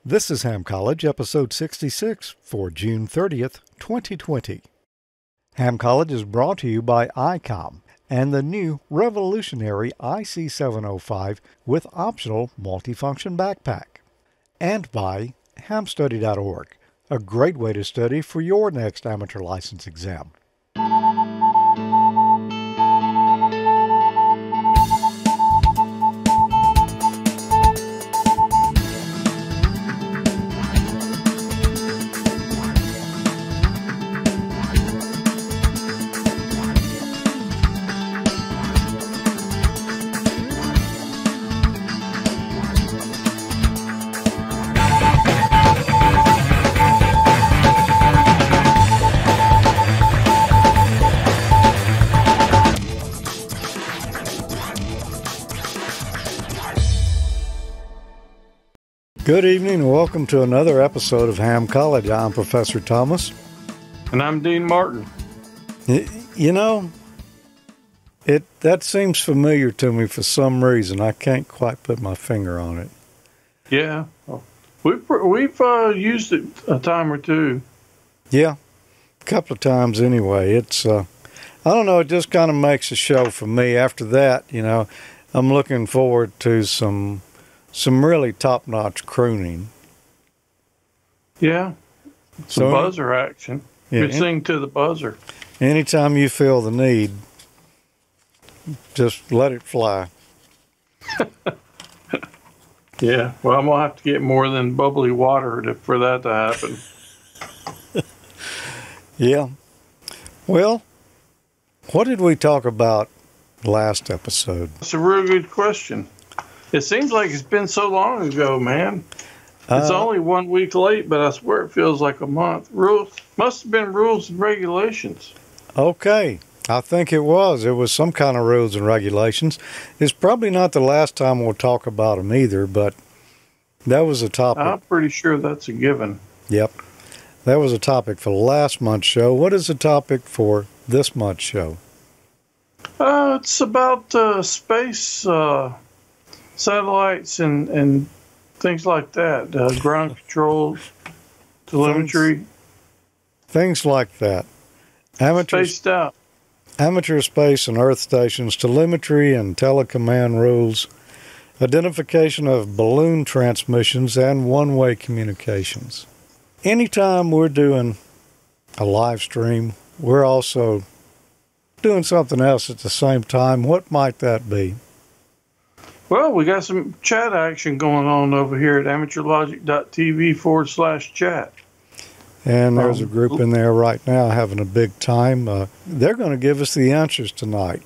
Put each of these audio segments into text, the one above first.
This is Ham College, episode 66 for June 30th, 2020. Ham College is brought to you by ICOM and the new revolutionary IC705 with optional multifunction backpack. And by hamstudy.org, a great way to study for your next amateur license exam. Good evening and welcome to another episode of Ham College. I'm Professor Thomas. And I'm Dean Martin. You know, that seems familiar to me for some reason. I can't quite put my finger on it. Yeah. We've used it a time or two. Yeah, a couple of times anyway. It's, I don't know, it just kind of makes a show for me. After that, you know, I'm looking forward to some really top-notch crooning. Yeah. Some buzzer action. Yeah, you sing to the buzzer. Anytime you feel the need, just let it fly. Yeah. Well, I'm going to have to get more than bubbly water for that to happen. Yeah. Well, what did we talk about last episode? That's a real good question. It seems like it's been so long ago, man. It's only 1 week late, but I swear it feels like a month. Rules must have been rules and regulations. Okay. I think it was. It was some kind of rules and regulations. It's probably not the last time we'll talk about them either, but that was a topic. I'm pretty sure that's a given. Yep. That was a topic for last month's show. What is the topic for this month's show? It's about space satellites and things like that, ground control, telemetry. Things like that. Spaced out. Amateur space and earth stations, telemetry and telecommand rules, identification of balloon transmissions, and one-way communications. Anytime we're doing a live stream, we're also doing something else at the same time. What might that be? Well, we got some chat action going on over here at AmateurLogic.TV /chat. And there's a group in there right now having a big time. They're going to give us the answers tonight.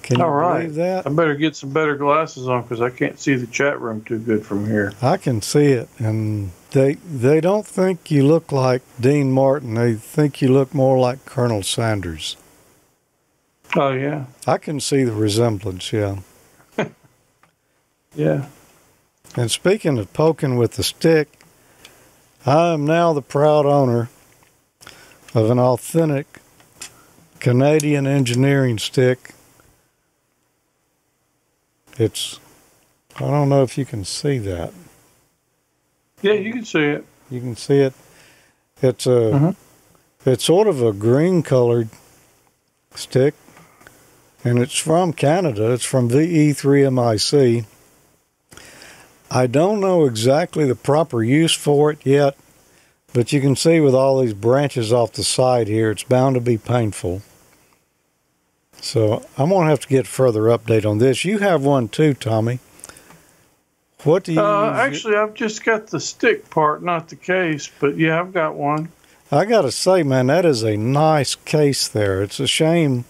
Can you believe that? I better get some better glasses on because I can't see the chat room too good from here. I can see it. And they don't think you look like Dean Martin. They think you look more like Colonel Sanders. Oh, yeah. I can see the resemblance, yeah. Yeah. And speaking of poking with the stick, I am now the proud owner of an authentic Canadian engineering stick. I don't know if you can see that. Yeah, you can see it. You can see it. It's sort of a green colored stick, and it's from Canada. It's from VE3MIC. I don't know exactly the proper use for it yet, but you can see with all these branches off the side here, it's bound to be painful. So I'm going to have to get further update on this. You have one too, Tommy. What do you actually, I've just got the stick part, not the case, but yeah, I've got one. I got to say, man, that is a nice case there. It's a shame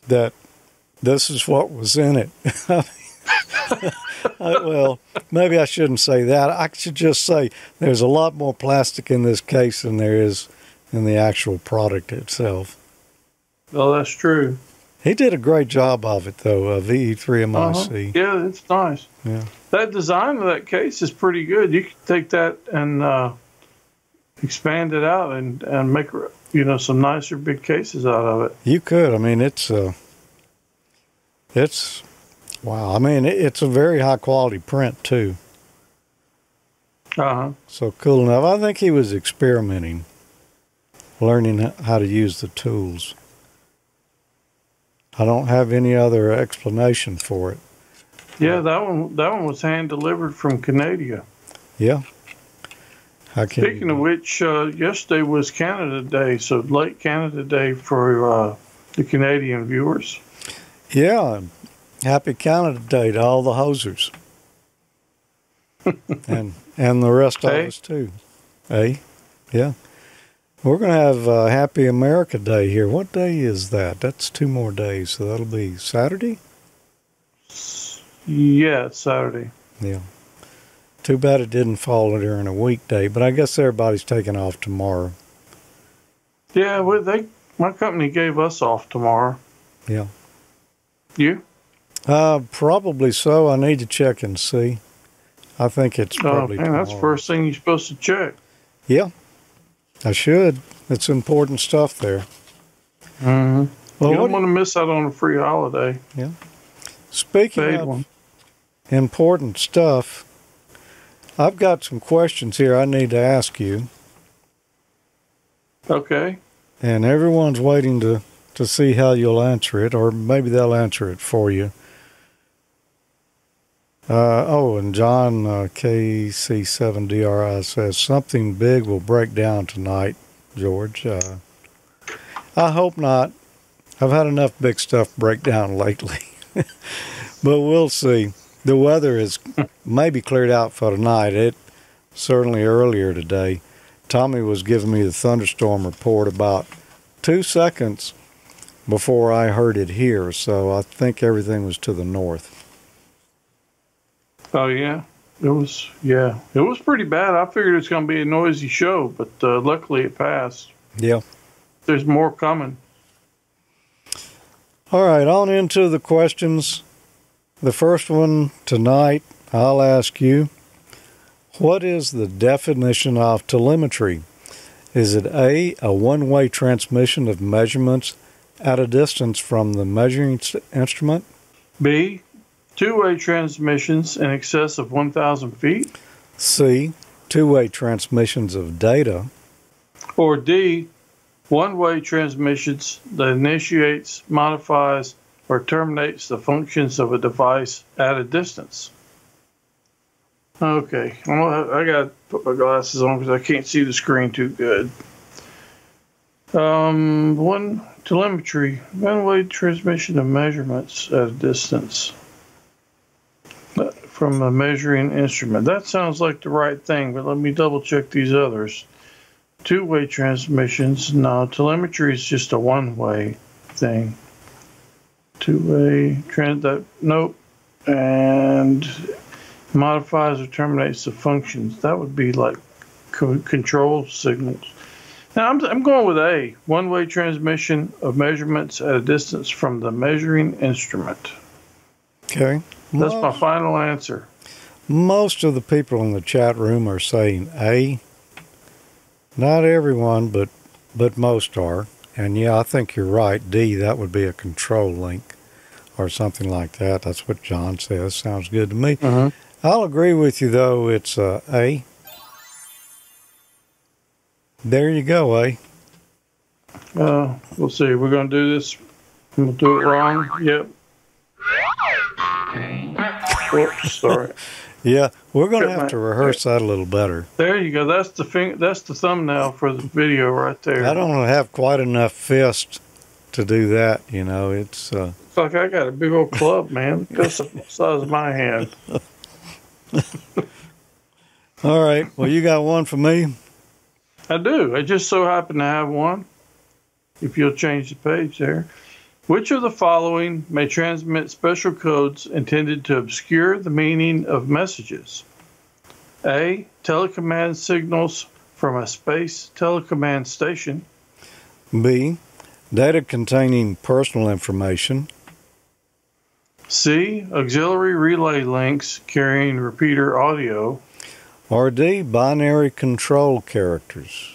that this is what was in it. Well, maybe I shouldn't say that. I should just say there's a lot more plastic in this case than there is in the actual product itself. Well, that's true. He did a great job of it, though, VE3MIC. Yeah, it's nice. Yeah. That design of that case is pretty good. You can take that and expand it out and make some nicer big cases out of it. You could. I mean, it's wow. I mean, it's a very high quality print too. Uh-huh. So cool enough. I think he was experimenting, learning how to use the tools. I don't have any other explanation for it. Yeah, that one was hand delivered from Canada. Yeah. Speaking of which, yesterday was Canada Day, so late Canada Day for the Canadian viewers. Yeah. Happy Canada Day to all the hosers. and the rest of us too. Hey? Yeah. We're going to have Happy America Day here. What day is that? That's 2 more days, so that'll be Saturday? Yeah, it's Saturday. Yeah. Too bad it didn't fall during a weekday, but I guess everybody's taking off tomorrow. Yeah, my company gave us off tomorrow. Yeah. You? Probably so. I need to check and see. I think it's probably tomorrow. That's the first thing you're supposed to check. Yeah. I should. It's important stuff there. Mm-hmm. Well, you don't want to miss out on a free holiday. Yeah. Speaking of important stuff, I've got some questions here I need to ask you. Okay. And everyone's waiting to see how you'll answer it, or maybe they'll answer it for you. And John KC7DRI says, something big will break down tonight, George. I hope not. I've had enough big stuff break down lately. But we'll see. The weather is maybe cleared out for tonight. It certainly earlier today. Tommy was giving me the thunderstorm report about 2 seconds before I heard it here, so I think everything was to the north. Oh, yeah. It was pretty bad. I figured it was going to be a noisy show, but luckily it passed. Yeah. There's more coming. All right, on into the questions. The first one tonight, I'll ask you, what is the definition of telemetry? Is it A, a one-way transmission of measurements at a distance from the measuring instrument? B, two-way transmissions in excess of 1,000 feet? C, two-way transmissions of data? Or D, one-way transmissions that initiates, modifies, or terminates the functions of a device at a distance? Okay, I got to put my glasses on because I can't see the screen too good. Telemetry, one-way transmission of measurements at a distance from a measuring instrument. That sounds like the right thing, but let me double check these others. Two-way transmissions, no, telemetry is just a one-way thing. Two-way nope, and modifies or terminates the functions. That would be like control signals. Now I'm going with A, one-way transmission of measurements at a distance from the measuring instrument. Okay. That's my final answer. Most of the people in the chat room are saying A. Not everyone, but most are. And yeah, I think you're right. D, that would be a control link or something like that. That's what John says. Sounds good to me. Mm-hmm. I'll agree with you, though. It's A. There you go, A. We'll see. We're going to do this. We'll do it wrong. Yep. Oops, sorry. Yeah, we're going to have to rehearse that a little better. There you go. That's the thumbnail for the video right there. I don't have quite enough fist to do that, you know. It's like I got a big old club, man. That's the size of my hand. All right. Well, you got one for me? I do. I just so happen to have one. If you'll change the page there. Which of the following may transmit special codes intended to obscure the meaning of messages? A, telecommand signals from a space telecommand station. B, data containing personal information. C, auxiliary relay links carrying repeater audio. Or D, binary control characters.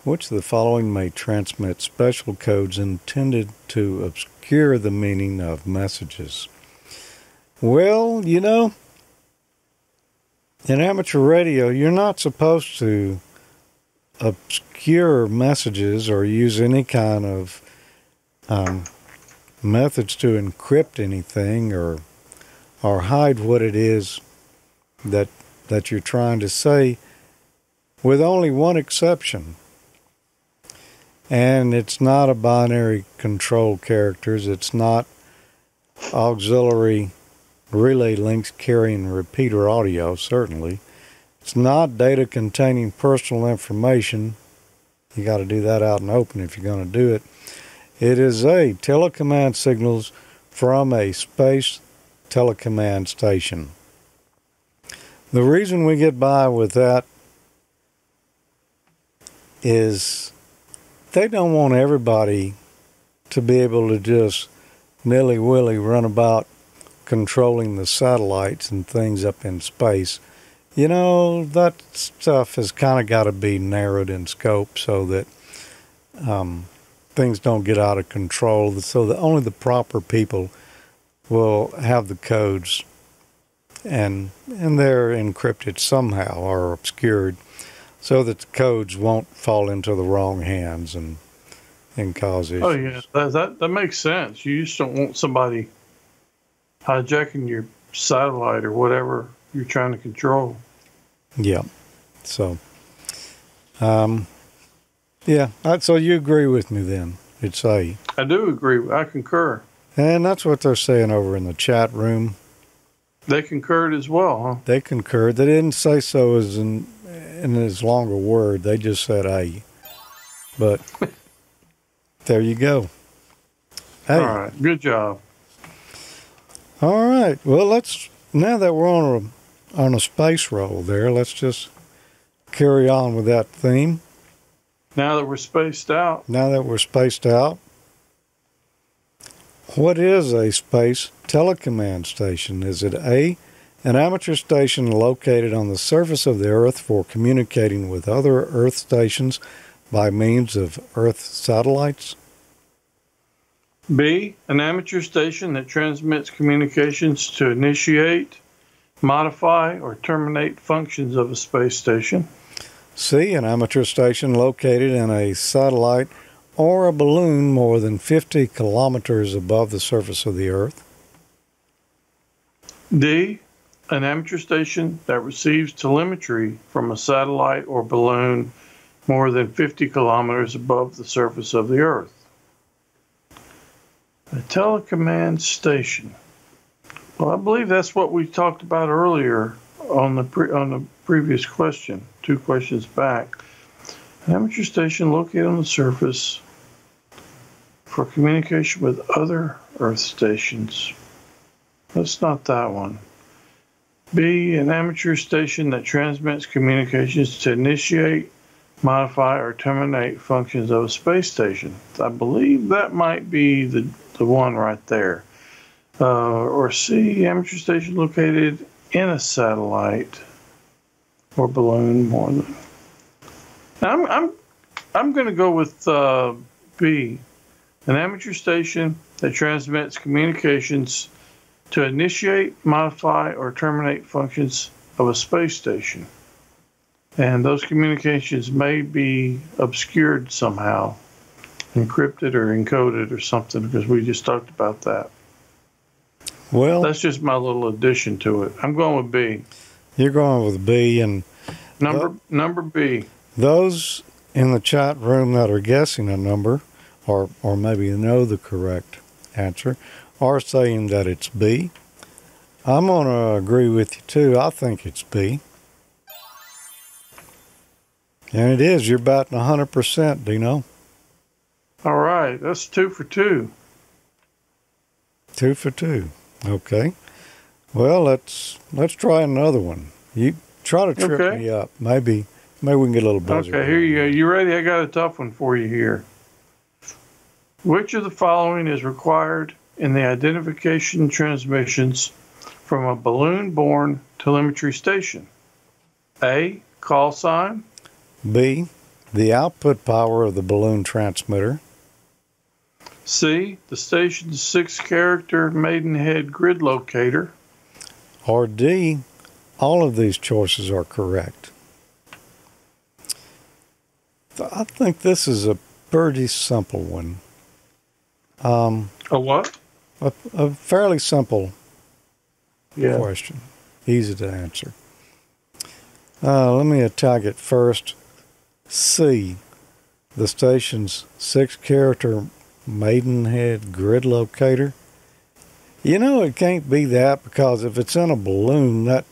Which of the following may transmit special codes intended to obscure the meaning of messages? Well, you know, In amateur radio, you're not supposed to obscure messages or use any kind of methods to encrypt anything or hide what it is that you're trying to say, with only one exception. And it's not a binary control characters. It's not auxiliary relay links carrying repeater audio, certainly. It's not data containing personal information. You got to do that out in open if you're going to do it. It is a telecommand signals from a space telecommand station. The reason we get by with that is they don't want everybody to be able to just nilly-willy run about controlling the satellites and things up in space. You know, that stuff has kind of got to be narrowed in scope so that things don't get out of control, so that only the proper people will have the codes, and they're encrypted somehow or obscured so that the codes won't fall into the wrong hands and cause issues. Oh, yeah, that makes sense. You just don't want somebody hijacking your satellite or whatever you're trying to control. Yeah. So, yeah. So you agree with me then? It's A. I do agree. I concur. And that's what they're saying over in the chat room. They concurred as well, huh? They concurred. They didn't say so as in as long a word. They just said A. But there you go. Hey. All right. Good job. All right. Well, now that we're on a space roll there, let's just carry on with that theme. Now that we're spaced out. What is a space telecommand station? Is it A, an amateur station located on the surface of the Earth for communicating with other Earth stations by means of Earth satellites? B, an amateur station that transmits communications to initiate, modify, or terminate functions of a space station. C, an amateur station located in a satellite or a balloon more than 50 kilometers above the surface of the Earth. D, an amateur station that receives telemetry from a satellite or balloon more than 50 kilometers above the surface of the Earth. A telecommand station. Well, I believe that's what we talked about earlier on the previous question, 2 questions back. An amateur station located on the surface for communication with other Earth stations. That's not that one. B, an amateur station that transmits communications to initiate, modify, or terminate functions of a space station. I believe that might be the one right there. Or C, amateur station located in a satellite or balloon more than. Now I'm going to go with B, an amateur station that transmits communications to initiate, modify, or terminate functions of a space station. And those communications may be obscured somehow, encrypted or encoded or something, because we just talked about that. Well, that's just my little addition to it. I'm going with B. You're going with B, and number B. Those in the chat room that are guessing a number, or maybe know the correct answer, are saying that it's B. I'm going to agree with you too. I think it's B. And it is. You're batting 100%, Dino. All right. That's 2 for 2. 2 for 2. Okay. Well, let's try another one. You try to trip me up. Maybe we can get a little buzzer. Okay, here you go. You ready? I got a tough one for you here. Which of the following is required in the identification transmissions from a balloon-borne telemetry station? A, call sign. B, the output power of the balloon transmitter. C, the station's 6-character Maidenhead grid locator. Or D, all of these choices are correct. I think this is a pretty simple one. A what? A fairly simple Yeah. question. Easy to answer. Let me attack it first. C, the station's 6-character Maidenhead grid locator. You know it can't be that, because if it's in a balloon, that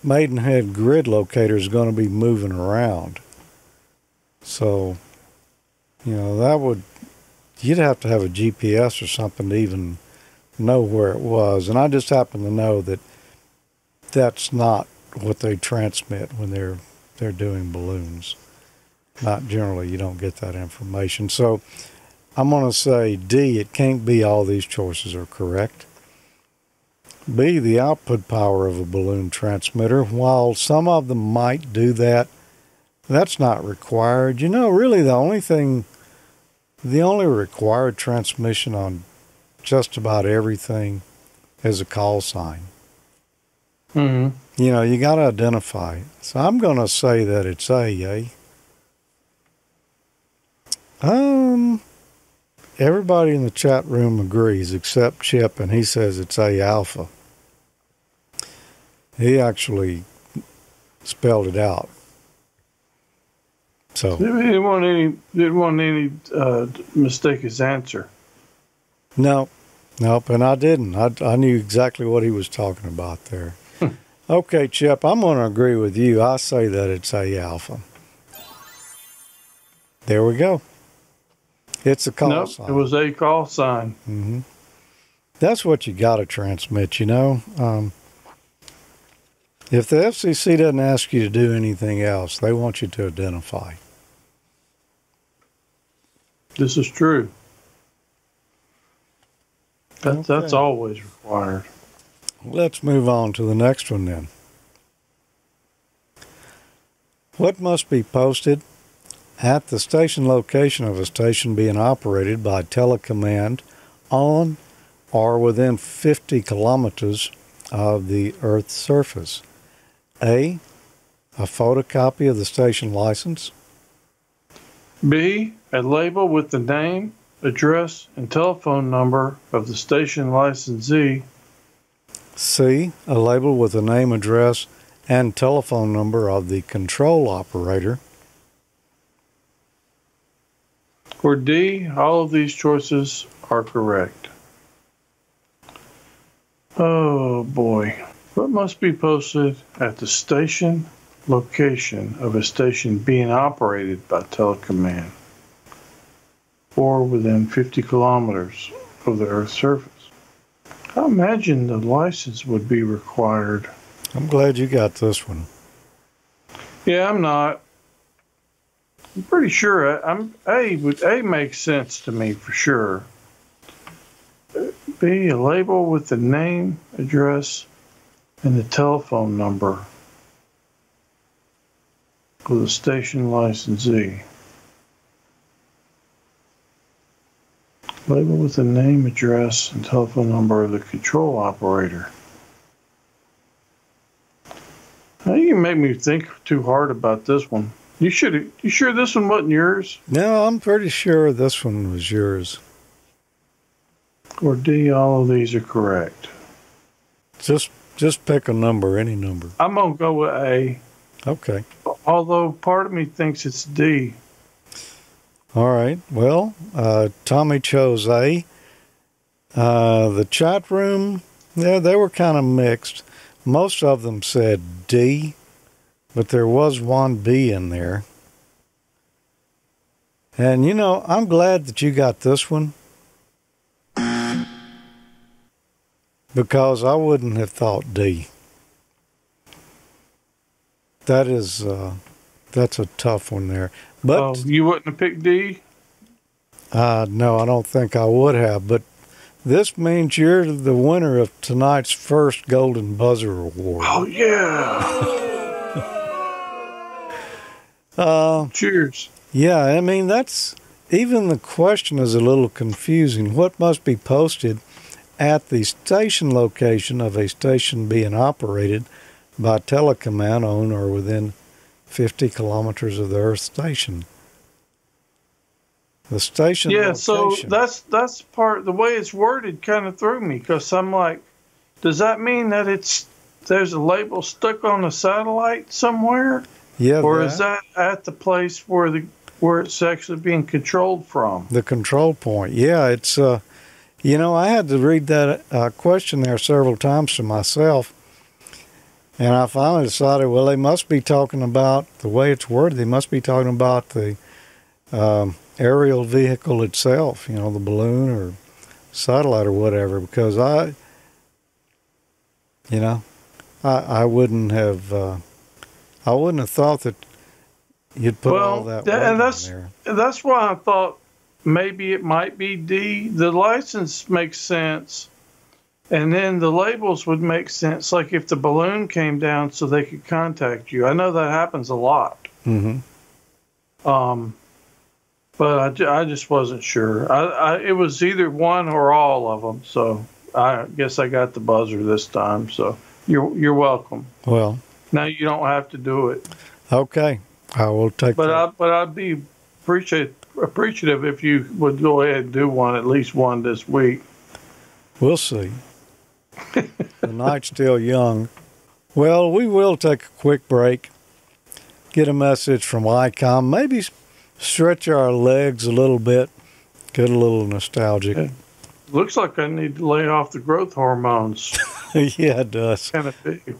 Maidenhead grid locator is going to be moving around. So, you know, you'd have to have a GPS or something to even know where it was. And I just happen to know that that's not what they transmit when they're doing balloons. Not generally, you don't get that information. So I'm going to say D, it can't be all these choices are correct. B, the output power of a balloon transmitter, while some of them might do that, that's not required. You know, really the only required transmission on just about everything is a call sign. Mm-hmm. You know, you got to identify. So I'm going to say that it's A. Everybody in the chat room agrees except Chip, and he says it's A alpha. He actually spelled it out. So He didn't want any mistake his answer. nope, and I didn't. I knew exactly what he was talking about there. Okay, Chip, I'm going to agree with you. I say that it's A alpha. There we go. It's a call sign. It was a call sign. Mm-hmm. That's what you got to transmit, you know. If the FCC doesn't ask you to do anything else, they want you to identify. This is true. That's Okay. always required. Let's move on to the next one then. What must be posted at the station location of a station being operated by telecommand on or within 50 kilometers of the Earth's surface? A, a photocopy of the station license. B, a label with the name, address, and telephone number of the station licensee. C, a label with the name, address, and telephone number of the control operator. Or D, all of these choices are correct. Oh boy. What must be posted at the station location of a station being operated by telecommand or within 50 kilometers of the Earth's surface? I imagine the license would be required. I'm glad you got this one. Yeah, I'm not. I'm pretty sure A makes sense to me for sure. B, a label with the name, address, and the telephone number of the station licensee. Label with the name, address, and telephone number of the control operator. Now you can make me think too hard about this one. You sure this one wasn't yours? No, I'm pretty sure this one was yours. Or D, all of these are correct. Just pick a number, any number. I'm going to go with A. Okay. Although part of me thinks it's D. All right. Well, Tommy chose A. The chat room, they were kind of mixed. Most of them said D, but there was one B in there. And, you know, I'm glad that you got this one, because I wouldn't have thought D. That's a tough one there. But you wouldn't have picked D? no, I don't think I would have. But this means you're the winner of tonight's first Golden Buzzer Award. Oh, yeah. Cheers. Yeah, I mean, even the question is a little confusing. What must be posted at the station location of a station being operated by telecommand on or within 50 kilometers of the Earth station. The station location. So that's part, the way it's worded kind of threw me, because I'm like, does that mean that there's a label stuck on the satellite somewhere? Yeah. Or is that at the place where it's actually being controlled from? The control point. Yeah, it's I had to read that question there several times to myself, and I finally decided, well, they must be talking about, the way it's worded, they must be talking about the aerial vehicle itself, the balloon or satellite or whatever, because I wouldn't have thought that you'd put all that and in there. That's why I thought maybe it might be D. The license makes sense, and then the labels would make sense, like if the balloon came down so they could contact you. I know that happens a lot. Mm-hmm. But I just wasn't sure. It was either one or all of them, so I guess I got the buzzer this time. So you're welcome. Well, now you don't have to do it. Okay, I will take that. But I'd be appreciative if you would go ahead and do one, at least one this week. We'll see. The night's still young. Well, we will take a quick break, get a message from ICOM, maybe stretch our legs a little bit, get a little nostalgic. Yeah. Looks like I need to lay off the growth hormones. Yeah, it does. Kind of big.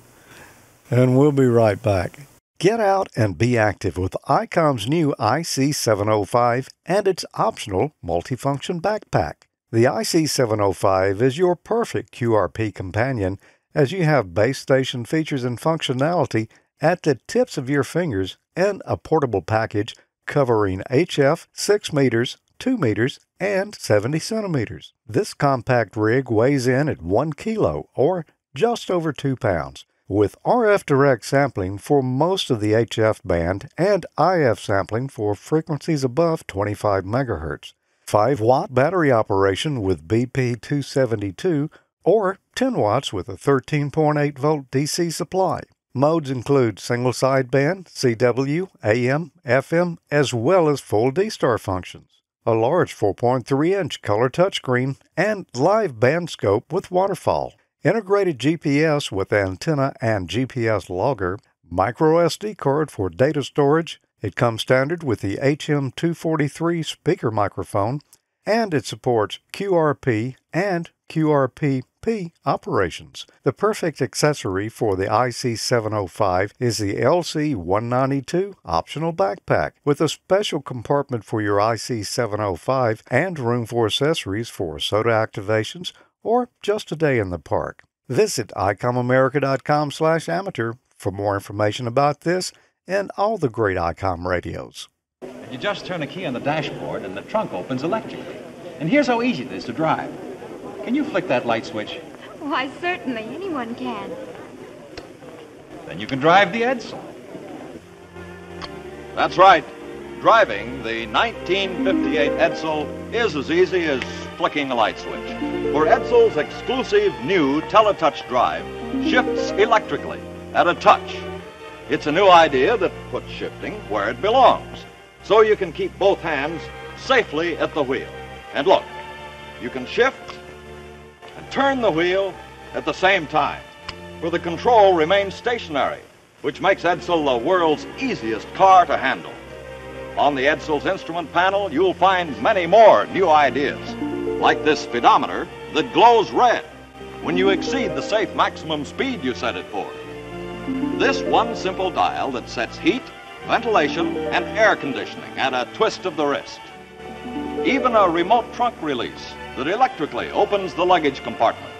And we'll be right back. Get out and be active with ICOM's new IC705 and its optional multifunction backpack. The IC705 is your perfect QRP companion, as you have base station features and functionality at the tips of your fingers and a portable package covering HF 6 meters, 2 meters, and 70 centimeters. This compact rig weighs in at 1 kilo, or just over 2 pounds, with RF direct sampling for most of the HF band and IF sampling for frequencies above 25 MHz. 5-watt battery operation with BP272, or 10 watts with a 13.8-volt DC supply. Modes include single sideband, CW, AM, FM, as well as full D-Star functions, a large 4.3-inch color touchscreen, and live band scope with waterfall, integrated GPS with antenna and GPS logger, micro SD card for data storage. It comes standard with the HM243 speaker microphone, and it supports QRP and QRP-P operations. The perfect accessory for the IC705 is the LC192 optional backpack, with a special compartment for your IC705 and room for accessories for soda activations or just a day in the park. Visit ICOMAmerica.com/amateur for more information about this and all the great ICOM radios. You just turn a key on the dashboard and the trunk opens electrically. And here's how easy it is to drive. Can you flick that light switch? Why, certainly. Anyone can. Then you can drive the Edsel. That's right. Driving the 1958 Edsel is as easy as flicking a light switch. For Edsel's exclusive new Teletouch drive shifts electrically at a touch. It's a new idea that puts shifting where it belongs, so you can keep both hands safely at the wheel. And look, you can shift and turn the wheel at the same time, for the control remains stationary, which makes Edsel the world's easiest car to handle. On the Edsel's instrument panel, you'll find many more new ideas, like this speedometer that glows red when you exceed the safe maximum speed you set it for. This one simple dial that sets heat, ventilation, and air conditioning at a twist of the wrist. Even a remote trunk release that electrically opens the luggage compartment.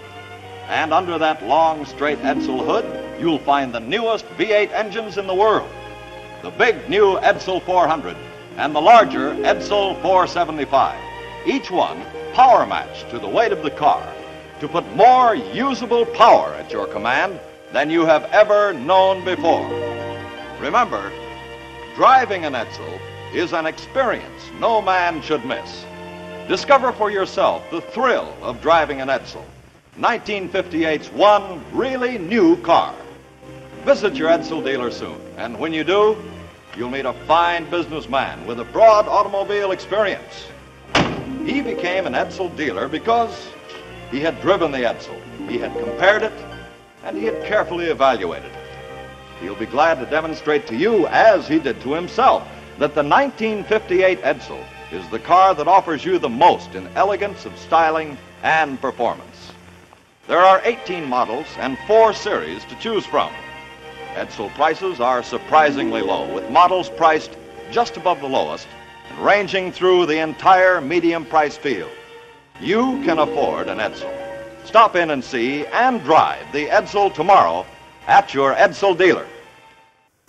And under that long, straight Edsel hood, you'll find the newest V8 engines in the world. The big new Edsel 400 and the larger Edsel 475. Each one power matched to the weight of the car to put more usable power at your command than you have ever known before. Remember, driving an Edsel is an experience no man should miss. Discover for yourself the thrill of driving an Edsel 1958's one really new car. Visit your Edsel dealer soon, and when you do, you'll meet a fine businessman with a broad automobile experience. He became an Edsel dealer because he had driven the Edsel, he had compared it, and he had carefully evaluated it. He'll be glad to demonstrate to you, as he did to himself, that the 1958 Edsel is the car that offers you the most in elegance of styling and performance. There are 18 models and 4 series to choose from. Edsel prices are surprisingly low, with models priced just above the lowest and ranging through the entire medium price field. You can afford an Edsel. Stop in and see and drive the Edsel tomorrow at your Edsel dealer.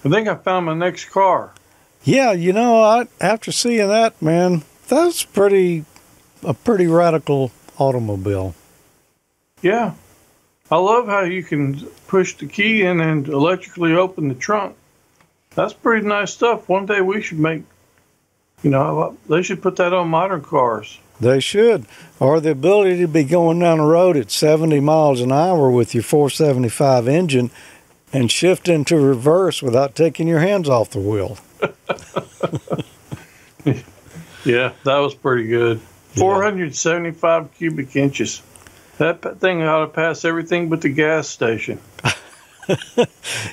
I think I found my next car. Yeah, you know, after seeing that, man, that's a pretty radical automobile. Yeah. I love how you can push the key in and electrically open the trunk. That's pretty nice stuff. One day we should make, they should put that on modern cars. They should. Or the ability to be going down the road at 70 miles an hour with your 475 engine and shift into reverse without taking your hands off the wheel. Yeah, that was pretty good. 475 cubic inches. That thing ought to pass everything but the gas station.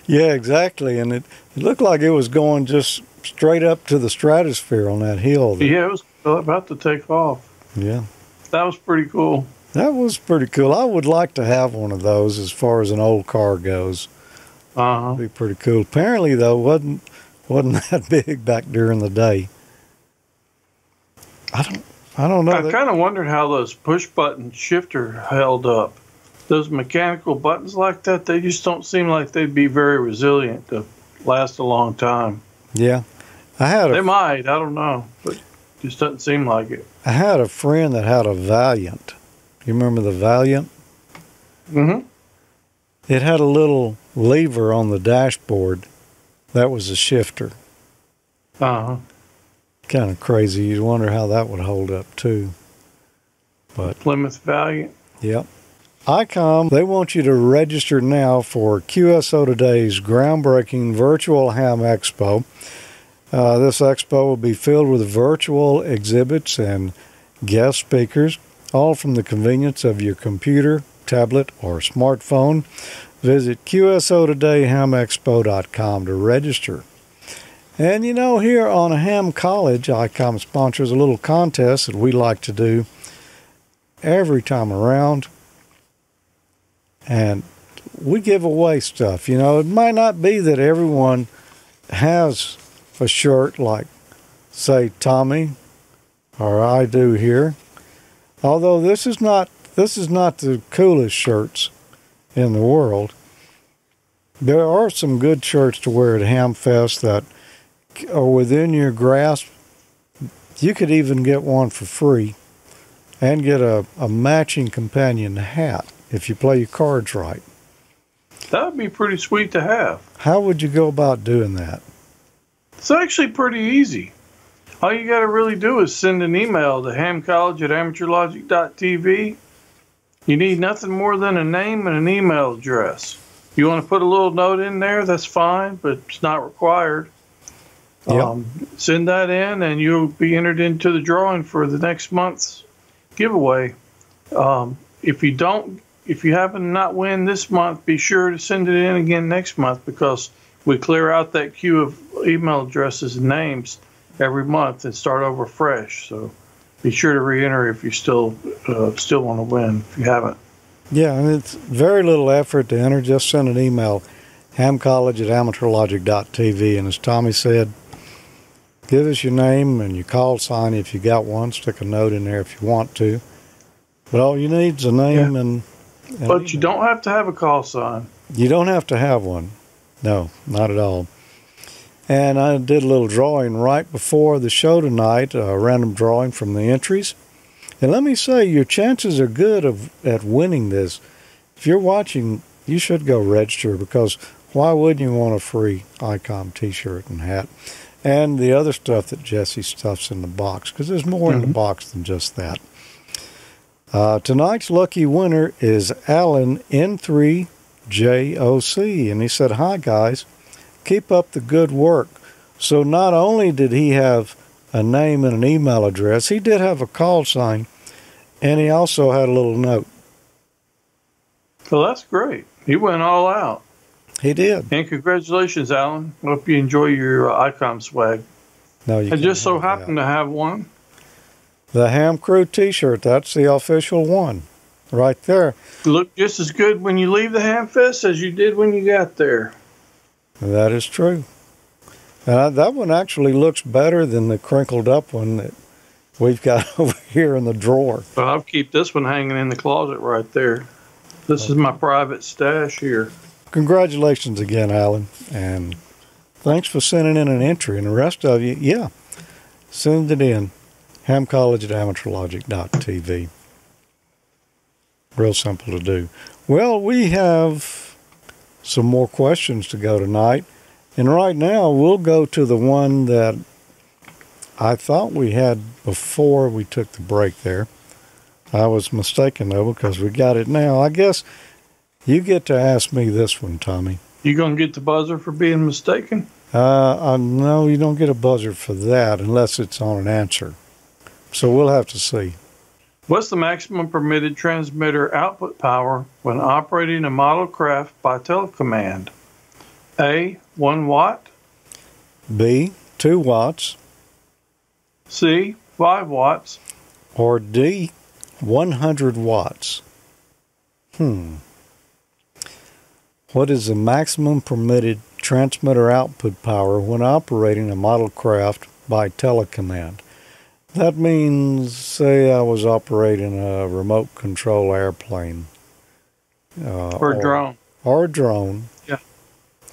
Yeah, exactly. And it looked like it was going just straight up to the stratosphere on that hill. Yeah, it was about to take off. Yeah. That was pretty cool. That was pretty cool. I would like to have one of those as far as an old car goes. It'd be pretty cool. Apparently, though, wasn't that big back during the day. I don't know. I kind of wondered how those push-button shifter held up. Those mechanical buttons like that, they just don't seem like they'd be very resilient to last a long time. Yeah. They might, I don't know, but it just doesn't seem like it. I had a friend that had a Valiant. You remember the Valiant? Mm-hmm. It had a little lever on the dashboard. That was a shifter. Uh-huh. Kind of crazy. You'd wonder how that would hold up, too. But Plymouth Valiant. Yep. ICOM, they want you to register now for QSO Today's groundbreaking virtual ham expo. This expo will be filled with virtual exhibits and guest speakers, all from the convenience of your computer, tablet, or smartphone. Visit QSOTodayHamExpo.com to register. And here on Ham College, ICOM sponsors a little contest that we like to do every time around. And we give away stuff. It might not be that everyone has a shirt like, say, Tommy or I do here. Although this is not the coolest shirts in the world. There are some good shirts to wear at Hamfest that are within your grasp. You could even get one for free and get a matching companion hat if you play your cards right. That would be pretty sweet to have. How would you go about doing that? It's actually pretty easy. All you got to really do is send an email to hamcollege@AmateurLogic.TV. You need nothing more than a name and an email address. You want to put a little note in there, that's fine, but it's not required. Yep. Send that in, and you'll be entered into the drawing for the next month's giveaway. If you happen to not win this month, be sure to send it in again next month, because we clear out that queue of email addresses and names every month and start over fresh. So be sure to re-enter if you still want to win. If you haven't. Yeah, and it's very little effort to enter. Just send an email, hamcollege@AmateurLogic.TV, and as Tommy said, give us your name and your call sign if you got one. Stick a note in there if you want to. But all you need is a name and But you don't have to have a call sign. You don't have to have one. No, not at all. And I did a little drawing right before the show tonight, a random drawing from the entries. And let me say, your chances are good at winning this. If you're watching, you should go register, because why wouldn't you want a free ICOM t-shirt and hat? And the other stuff that Jesse stuffs in the box, because there's more in the box than just that. Tonight's lucky winner is Alan N3JOC, and he said, "Hi guys, keep up the good work." So not only did he have a name and an email address, he did have a call sign, and he also had a little note. Well, that's great. He went all out. He did. And congratulations, Alan. Hope you enjoy your ICOM swag. No, you I just so can't have happen to have one. the Ham Crew t-shirt. That's the official one right there. Look just as good when you leave the Ham Fest as you did when you got there. That is true. That one actually looks better than the crinkled up one that we've got over here in the drawer. Well, I'll keep this one hanging in the closet right there. This is my private stash here. Congratulations again, Alan, and thanks for sending in an entry. And the rest of you, yeah, send it in. HamCollege@AmateurLogic.TV. Real simple to do. Well, we have some more questions to go tonight. And right now, we'll go to the one that I thought we had before we took the break there. I was mistaken, though, because we got it now. I guess you get to ask me this one, Tommy. You going to get the buzzer for being mistaken? No, you don't get a buzzer for that unless it's on an answer. So we'll have to see. What's the maximum permitted transmitter output power when operating a model craft by telecommand? A, 1 watt. B, 2 watts. C, 5 watts. Or D, 100 watts. What is the maximum permitted transmitter output power when operating a model craft by telecommand? That means, say I was operating a remote control airplane. Or a drone. Or a drone. Yeah.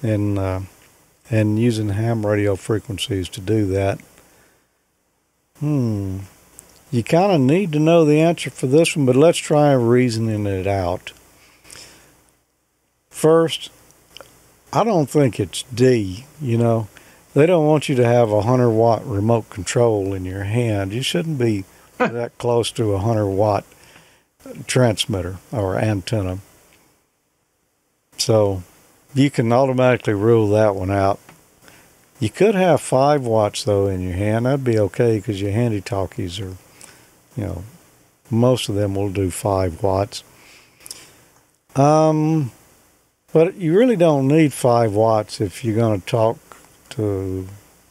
And using ham radio frequencies to do that. You kind of need to know the answer for this one, but let's try reasoning it out. First, I don't think it's D, you know. They don't want you to have a 100-watt remote control in your hand. You shouldn't be that close to a 100-watt transmitter or antenna. So you can automatically rule that one out. You could have 5 watts, though, in your hand. That'd be okay because your handy-talkies are, you know, most of them will do 5 watts. But you really don't need 5 watts if you're going to talk to,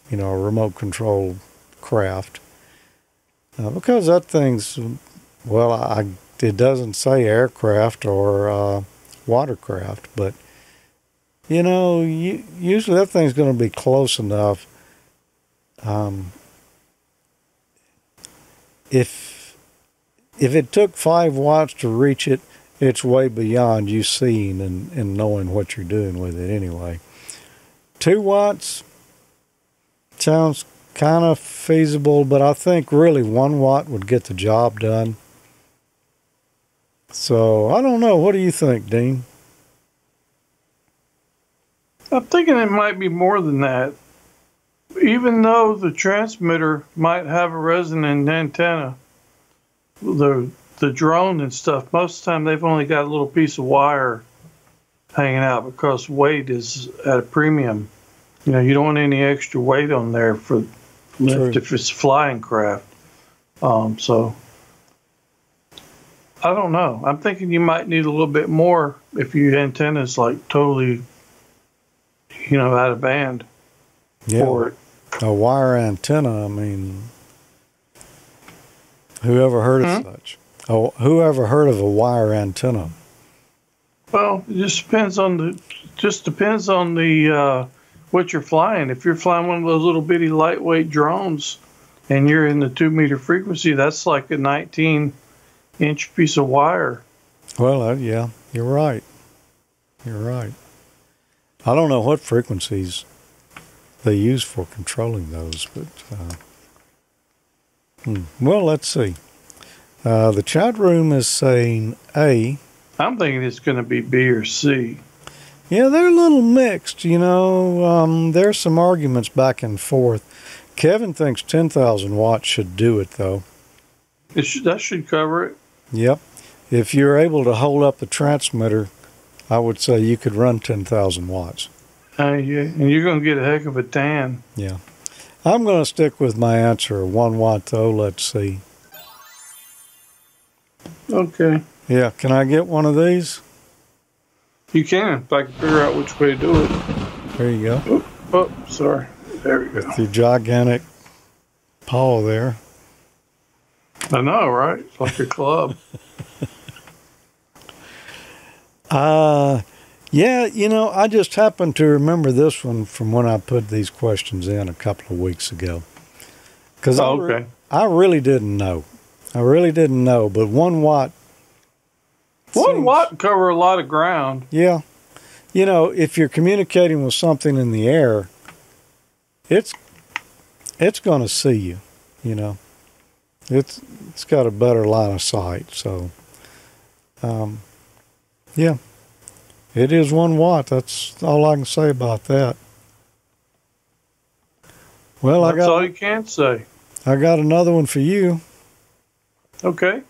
you know, a remote control craft. Because that thing's, well, it doesn't say aircraft or watercraft, but, you know, usually that thing's going to be close enough. If it took 5 watts to reach it, it's way beyond you seeing and knowing what you're doing with it anyway. 2 watts sounds kind of feasible, but I think really 1 watt would get the job done. So, I don't know. What do you think, Dean? I'm thinking it might be more than that. Even though the transmitter might have a resonant antenna, the drone and stuff, most of the time they've only got a little piece of wire hanging out because weight is at a premium. You know, you don't want any extra weight on there for lift if it's flying craft. So I don't know. I'm thinking you might need a little bit more if your antenna's like totally, you know, out of band for it. A wire antenna, I mean, whoever heard of such? Oh, whoever heard of a wire antenna? Well, it just depends on the what you're flying. If you're flying one of those little bitty lightweight drones and you're in the 2-meter frequency, that's like a 19-inch piece of wire. Well, yeah, you're right. You're right. I don't know what frequencies they use for controlling those, but well, let's see. The chat room is saying A. I'm thinking it's going to be B or C. Yeah, they're a little mixed, you know. There's some arguments back and forth. Kevin thinks 10,000 watts should do it, though. That should cover it. Yep. if you're able to hold up the transmitter, I would say you could run 10,000 watts. Yeah, and you're going to get a heck of a tan. Yeah. I'm going to stick with my answer, 1 watt, though. Let's see. Okay. Yeah, can I get one of these? You can, if I can figure out which way to do it. There you go. Oh, sorry. There we go. With your gigantic paw there. I know, right? It's like a club. Yeah, you know, I just happened to remember this one from when I put these questions in a couple of weeks ago. Because I really didn't know. But 1 watt. 1 watt cover a lot of ground. Yeah. You know, if you're communicating with something in the air, it's going to see you, you know. It's got a better line of sight, so yeah. It is 1 watt. That's all I can say about that. Well, That's all you can say. I got another one for you. Okay.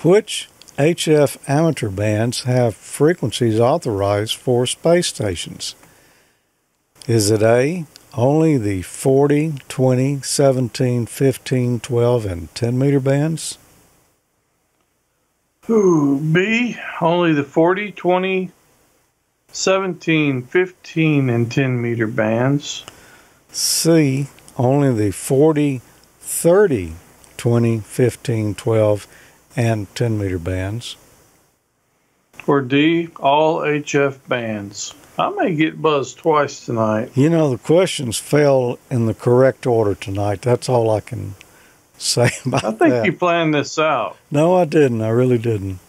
Which HF amateur bands have frequencies authorized for space stations? Is it A, only the 40, 20, 17, 15, 12, and 10 meter bands? B, only the 40, 20, 17, 15, and 10 meter bands. C, only the 40, 30, 20, 15, 12, and 10 meter bands. Or D, all HF bands. I may get buzzed twice tonight. You know, the questions fell in the correct order tonight. That's all I can say about that. I think you planned this out. No, I didn't. I really didn't.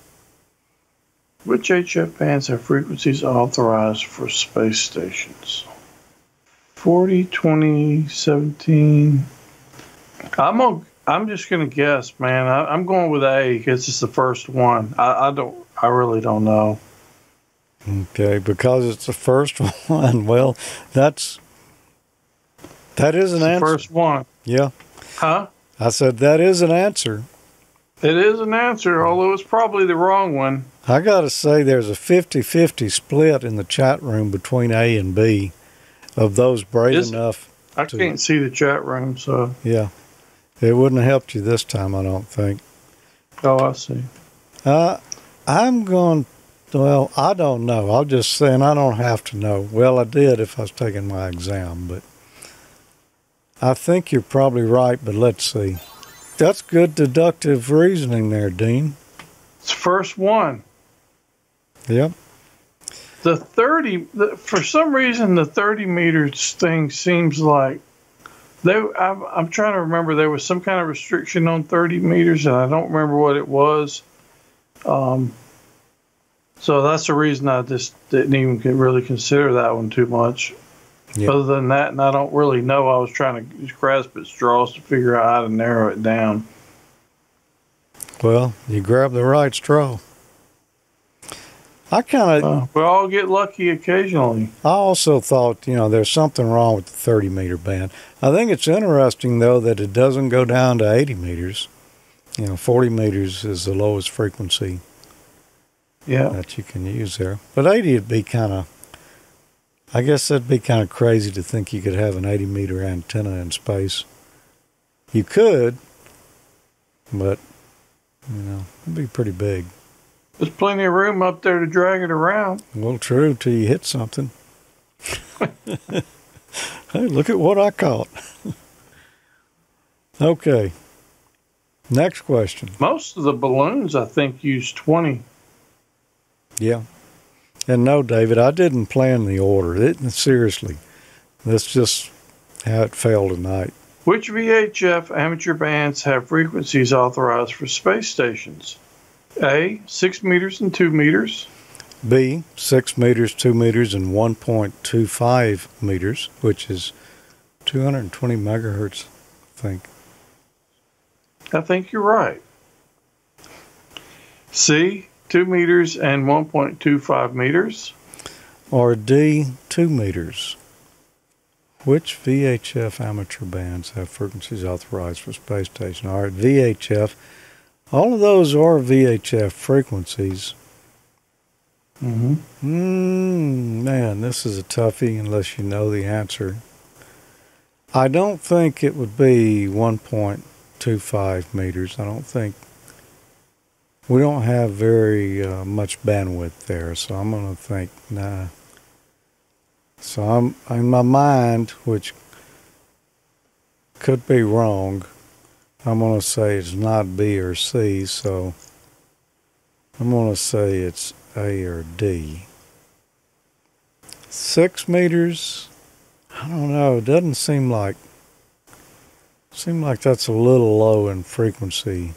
Which HF bands have frequencies authorized for space stations? 40, 20, 17. I'm just gonna guess, man. I'm going with A because it's the first one. I really don't know. Okay, because it's the first one. Well, that is an answer. The first one. Yeah. Huh? I said that is an answer. It is an answer, although it's probably the wrong one. I got to say there's a 50-50 split in the chat room between A and B of those brave enough. I can't see the chat room, so. Yeah. It wouldn't have helped you this time, I don't think. Oh, I see. I'm going, well, I don't know. I'll just say, and I don't have to know. Well, I did if I was taking my exam, but I think you're probably right, but let's see. That's good deductive reasoning there, Dean. It's the first one. Yep. The 30, for some reason, the 30 meters thing seems like, I'm trying to remember, there was some kind of restriction on 30 meters, and I don't remember what it was. So that's the reason I just didn't even really consider that one too much. Yep. Other than that, and I don't really know. I was trying to grasp at straws to figure out how to narrow it down. Well, you grabbed the right straw. I kind of... we all get lucky occasionally. I also thought, you know, there's something wrong with the 30 meter band. I think it's interesting, though, that it doesn't go down to 80 meters. You know, 40 meters is the lowest frequency that you can use there. But 80 would be kind of... I guess that'd be kind of crazy to think you could have an 80 meter antenna in space. You could, but, you know, it'd be pretty big. There's plenty of room up there to drag it around. Well, true, till you hit something. Hey, look at what I caught. Okay. Next question. Most of the balloons, I think, use 20. Yeah. And no, David, I didn't plan the order. Seriously. That's just how it fell tonight. Which VHF amateur bands have frequencies authorized for space stations? A, 6 meters and 2 meters. B, 6 meters, 2 meters, and 1.25 meters, which is 220 megahertz, I think. I think you're right. C, 2 meters and 1.25 meters. Or D, 2 meters. Which VHF amateur bands have frequencies authorized for space station? All right, VHF, All of those are VHF frequencies. Man, this is a toughie unless you know the answer. I don't think it would be 1.25 meters. I don't think. We don't have very much bandwidth there, so I'm going to think, nah. So I'm in my mind, which could be wrong, I'm going to say it's not B or C, so I'm going to say it's A or D. 6 meters, I don't know, it doesn't seem like that's a little low in frequency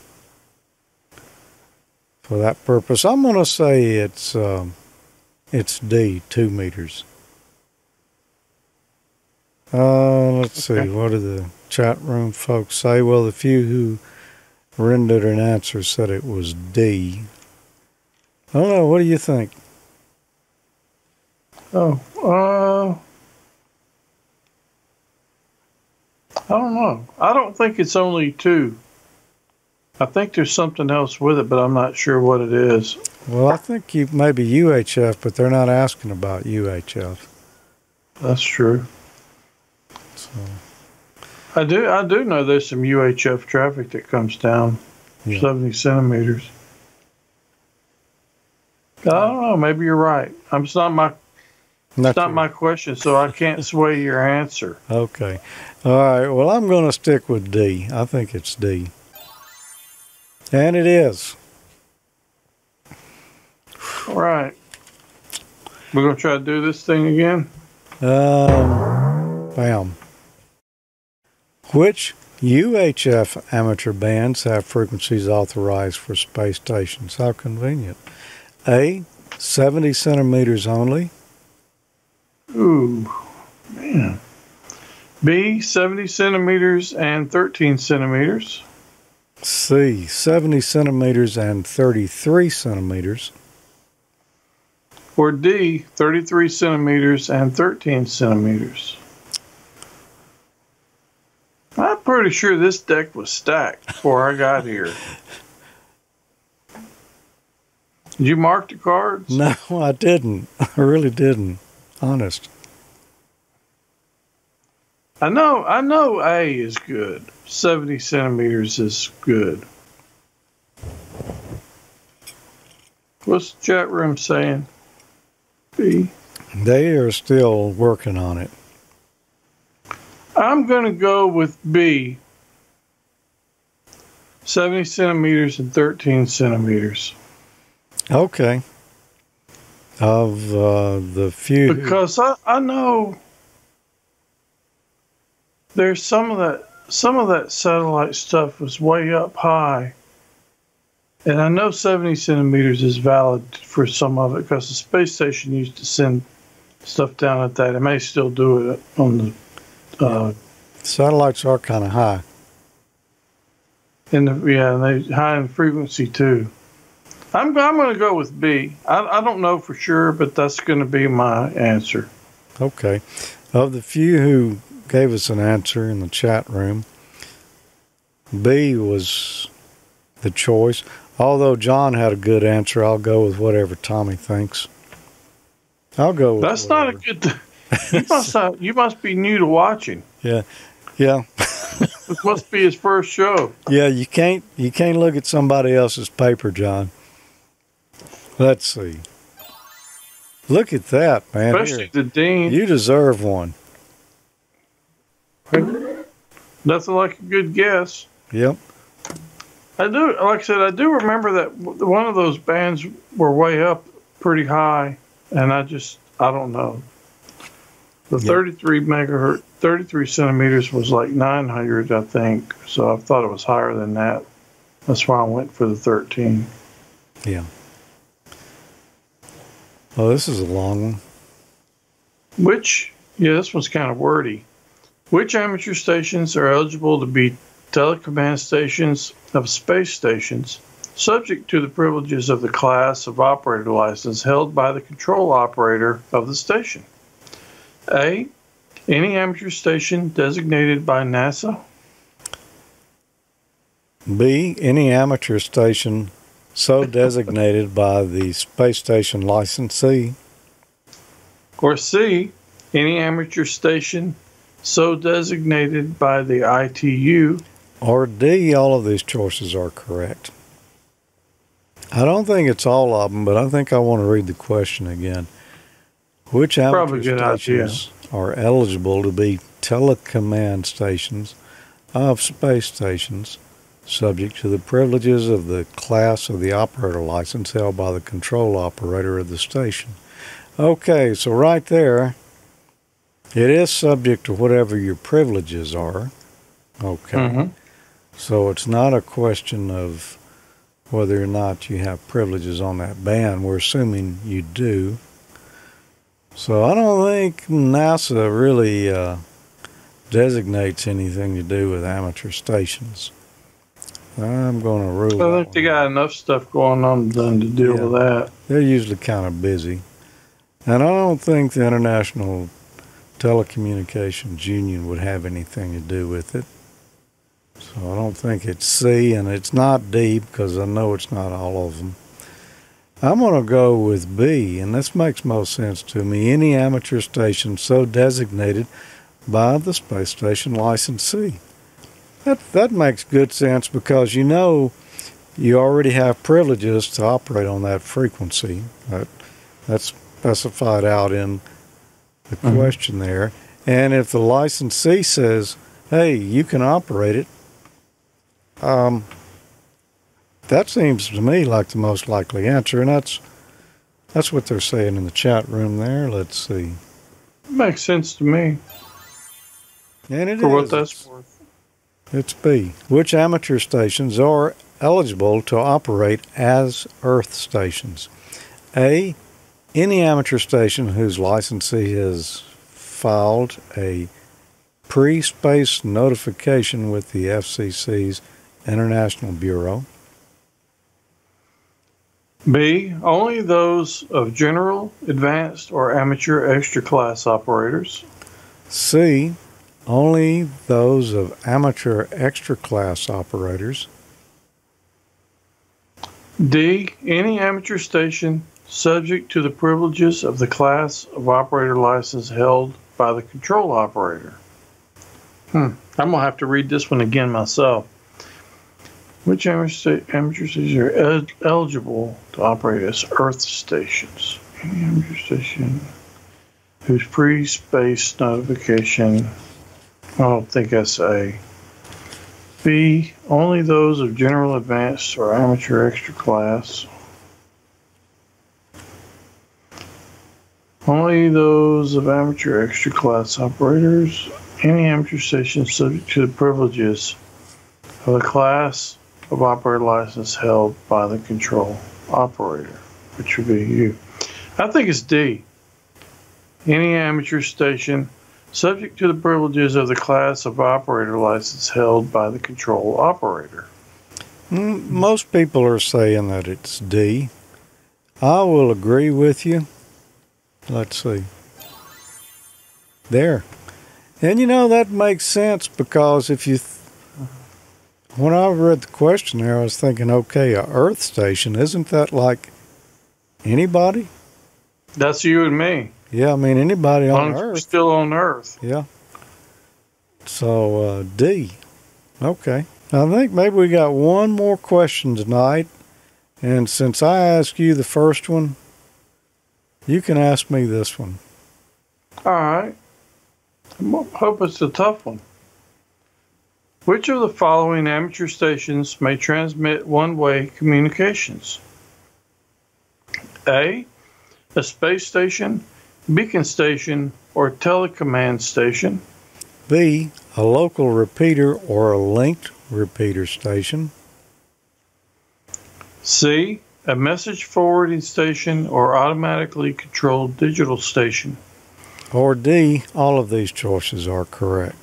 for that purpose. I'm going to say it's D, 2 meters. Let's see, what do the chat room folks say? Well, the few who rendered an answer said it was D. I don't know, what do you think? I don't know. I don't think it's only 2. I think there's something else with it, but I'm not sure what it is. Well, I think maybe UHF, but they're not asking about UHF. That's true. So I do know there's some UHF traffic that comes down 70 centimeters. I don't know. Maybe you're right. It's not my question, so I can't sway your answer. Okay. All right. Well, I'm going to stick with D. I think it's D. And it is. All right. We're going to try to do this thing again? Bam. Which UHF amateur bands have frequencies authorized for space stations? How convenient. A, 70 centimeters only. Ooh, man. B, 70 centimeters and 13 centimeters. C, 70 centimeters and 33 centimeters. Or D, 33 centimeters and 13 centimeters. I'm pretty sure this deck was stacked before I got here. Did you mark the cards? No, I didn't. I really didn't. Honest. I know A is good. 70 centimeters is good. What's the chat room saying? B. They are still working on it. I'm going to go with B. 70 centimeters and 13 centimeters. Okay. Of the few... Because I know there's some of that satellite stuff was way up high. And I know 70 centimeters is valid for some of it because the space station used to send stuff down at that. It may still do it on the... Satellites are kind of high. And they high in frequency too. I'm going to go with B. I don't know for sure, but that's going to be my answer. Okay. Of the few who gave us an answer in the chat room, B was the choice. Although John had a good answer, I'll go with whatever Tommy thinks. I'll go with That's whatever. not a good... You must be new to watching. Yeah. It must be his first show. Yeah, you can't look at somebody else's paper, John. Let's see. Look at that, man. Especially the dean. You deserve one. Nothing like a good guess. Yep. I do, like I said, I do remember that one of those bands were way up pretty high, and I don't know. The 33 megahertz, 33 centimeters was like 900, I think. So I thought it was higher than that. That's why I went for the 13. Yeah. Oh, this is a long one. This one's kind of wordy. Which amateur stations are eligible to be telecommand stations of space stations, subject to the privileges of the class of operator license held by the control operator of the station? A, any amateur station designated by NASA. B, any amateur station so designated by the space station licensee. Or C, any amateur station so designated by the ITU. Or D, all of these choices are correct. I don't think it's all of them, but I think I want to read the question again. Which amateur stations are eligible to be telecommand stations of space stations subject to the privileges of the class of the operator license held by the control operator of the station? Okay, so right there, it is subject to whatever your privileges are. Okay. So it's not a question of whether or not you have privileges on that band. We're assuming you do. So I don't think NASA really designates anything to do with amateur stations. I'm going to rule I think they got enough stuff going on to deal with that. They're usually kind of busy. And I don't think the International Telecommunications Union would have anything to do with it. So I don't think it's C, and it's not D because I know it's not all of them. I'm going to go with B, and this makes most sense to me. Any amateur station so designated by the space station licensee. That makes good sense because you know you already have privileges to operate on that frequency. That's specified out in the question there. And if the licensee says, hey, you can operate it, that seems to me like the most likely answer, and that's what they're saying in the chat room there. Let's see. Makes sense to me. And it for is. What that's worth. It's B. Which amateur stations are eligible to operate as Earth stations? A, any amateur station whose licensee has filed a pre-space notification with the FCC's International Bureau. B, only those of general, advanced, or amateur extra class operators. C, only those of amateur extra class operators. D, any amateur station subject to the privileges of the class of operator license held by the control operator. I'm going to have to read this one again myself. Which amateur stations are eligible to operate as Earth stations? Any amateur station whose pre-space notification, I don't think that's A. B, only those of general, advanced, or amateur extra class. Only those of amateur extra class operators. Any amateur station subject to the privileges of the class of operator license held by the control operator, which would be you. I think it's D. Any amateur station subject to the privileges of the class of operator license held by the control operator. Most people are saying that it's D. I will agree with you. Let's see. There. And you know, that makes sense because if you... when I read the question there, I was thinking, okay, a Earth station, isn't that like anybody? That's you and me. Yeah, I mean, anybody on Earth. Still on Earth. Yeah. So, D. Okay. I think maybe we got one more question tonight. And since I asked you the first one, you can ask me this one. All right. I hope it's a tough one. Which of the following amateur stations may transmit one-way communications? A, a space station, beacon station, or telecommand station. B, a local repeater or a linked repeater station. C, a message forwarding station or automatically controlled digital station. Or D, all of these choices are correct.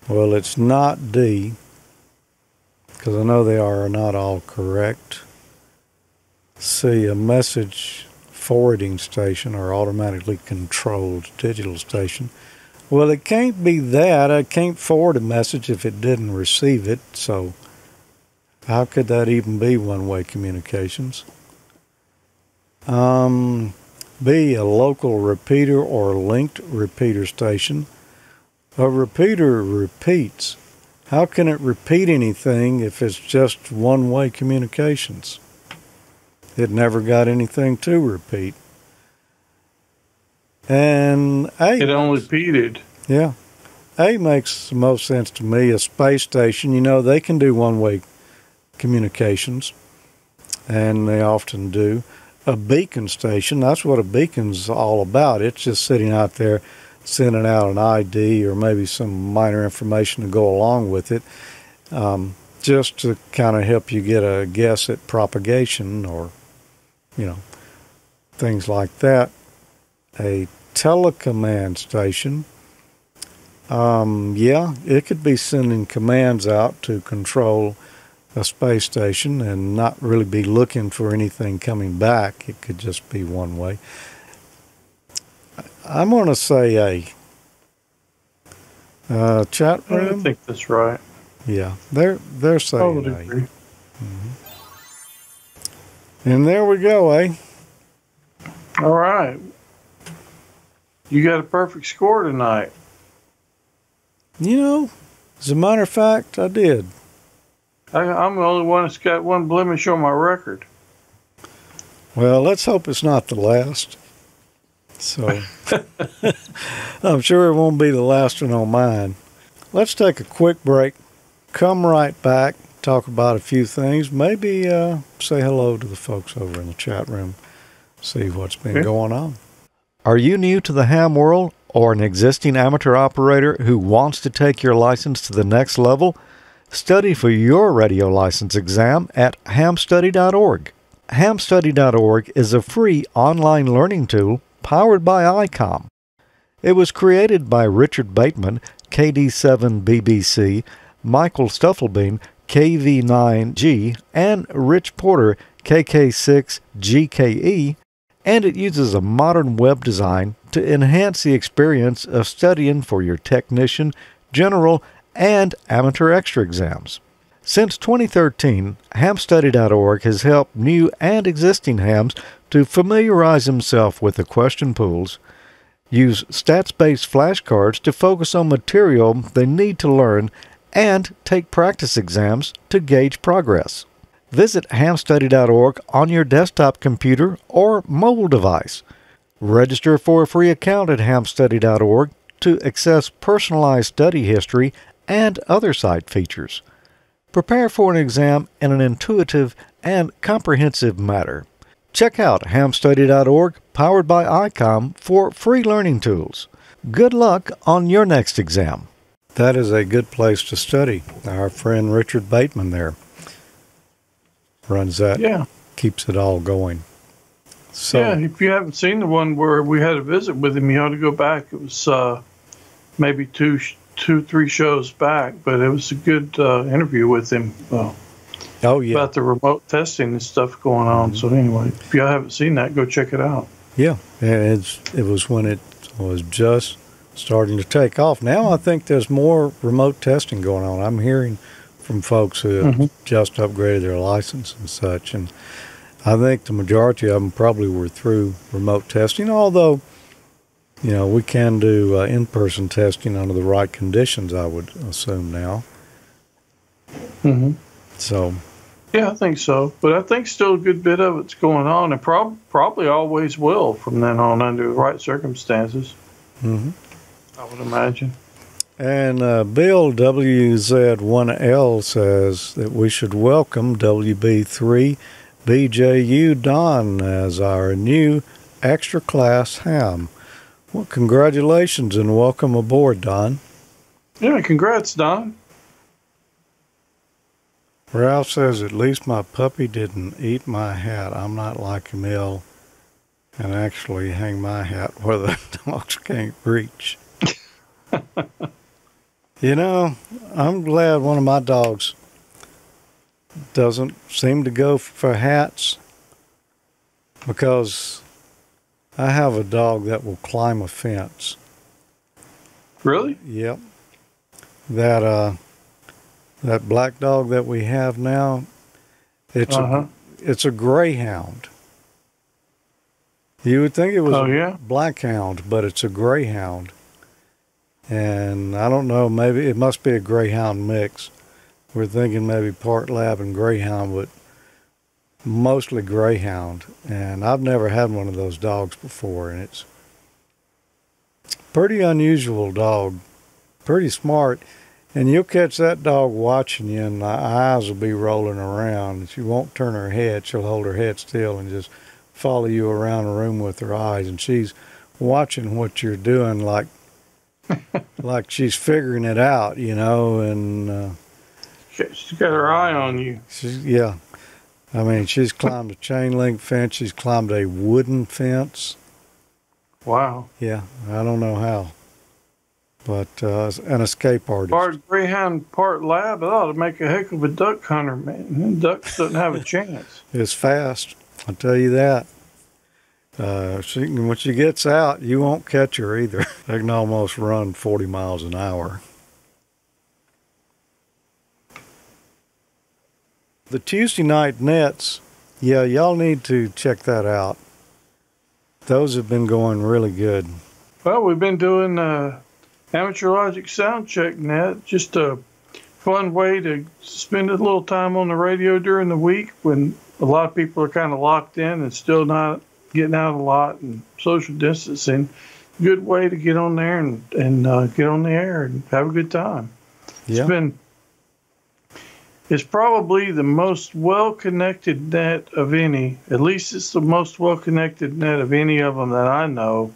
Well, it's not D, because I know they are not all correct. C, a message forwarding station or automatically controlled digital station. Well, it can't be that. I can't forward a message if it didn't receive it, so How could that even be one-way communications? B, a local repeater or linked repeater station. A repeater repeats. How can it repeat anything if it's just one-way communications? It never got anything to repeat. And A... It only repeated. Yeah. A makes the most sense to me. A space station, you know, they can do one-way communications, and they often do. A beacon station, that's what a beacon's all about. It's just sitting out there sending out an ID or maybe some minor information to go along with it, just to kind of help you get a guess at propagation or, you know, things like that. A telecommand station, yeah, it could be sending commands out to control a space station and not really be looking for anything coming back. It could just be one way. I'm going to say A. Chat room? I think that's right. Yeah, they're saying A. Agree. Mm-hmm. And there we go, eh? All right. You got a perfect score tonight. You know, as a matter of fact, I did. I'm the only one that's got one blemish on my record. Well, let's hope it's not the last. So, I'm sure it won't be the last one on mine. Let's take a quick break, come right back, talk about a few things, maybe say hello to the folks over in the chat room, see what's been going on. Are you new to the ham world or an existing amateur operator who wants to take your license to the next level? Study for your radio license exam at hamstudy.org. Hamstudy.org is a free online learning tool powered by ICOM. It was created by Richard Bateman, KD7BBC, Michael Stufflebeam, KV9G, and Rich Porter, KK6GKE, and it uses a modern web design to enhance the experience of studying for your technician, general, and amateur extra exams. Since 2013, hamstudy.org has helped new and existing hams to familiarize themselves with the question pools, use stats-based flashcards to focus on material they need to learn, and take practice exams to gauge progress. Visit hamstudy.org on your desktop computer or mobile device. Register for a free account at hamstudy.org to access personalized study history and other site features. Prepare for an exam in an intuitive and comprehensive manner. Check out hamstudy.org, powered by ICOM, for free learning tools. Good luck on your next exam. That is a good place to study. Our friend Richard Bateman there runs that, keeps it all going. So, yeah, if you haven't seen the one where we had a visit with him, you ought to go back. It was maybe two, three shows back, but it was a good interview with him about the remote testing and stuff going on. So anyway, if you haven't seen that, go check it out. Yeah, and it was when it was just starting to take off. Now I think there's more remote testing going on. I'm hearing from folks who have just upgraded their license and such, and I think the majority of them probably were through remote testing, although, you know, we can do in-person testing under the right conditions, I would assume now. So, yeah, I think so. But I think still a good bit of it's going on, and probably always will from then on under the right circumstances. I would imagine. And Bill WZ1L says that we should welcome WB3 BJU Don as our new extra class ham. Well, congratulations and welcome aboard, Don. Yeah, congrats, Don. Ralph says, at least my puppy didn't eat my hat. I'm not like Emil and actually hang my hat where the dogs can't reach. You know, I'm glad one of my dogs doesn't seem to go for hats, because I have a dog that will climb a fence. Really? Yep. That That black dog that we have now, it's a greyhound. You would think it was a black hound, but it's a greyhound. And I don't know, maybe it must be a greyhound mix. We're thinking maybe part lab and greyhound, but mostly greyhound. And I've never had one of those dogs before, and it's pretty unusual dog, pretty smart. And you'll catch that dog watching you, and the eyes will be rolling around. She won't turn her head. She'll hold her head still and just follow you around the room with her eyes. And she's watching what you're doing like she's figuring it out, you know. And she's got her eye on you. Yeah. I mean, she's climbed a chain link fence. She's climbed a wooden fence. Wow. Yeah, I don't know how. But an escape artist. Part greyhound, part lab. That ought to make a heck of a duck hunter, man. Ducks doesn't have a chance. It's fast, I'll tell you that. When she gets out, you won't catch her either. They can almost run 40 miles an hour. The Tuesday night nets, yeah, y'all need to check that out. Those have been going really good. Well, we've been doing AmateurLogic sound check net, just a fun way to spend a little time on the radio during the week when a lot of people are kind of locked in and still not getting out a lot and social distancing. Good way to get on there and get on the air and have a good time. Yeah. It's probably the most well-connected net of any. At least it's the most well-connected net of any of them that I know.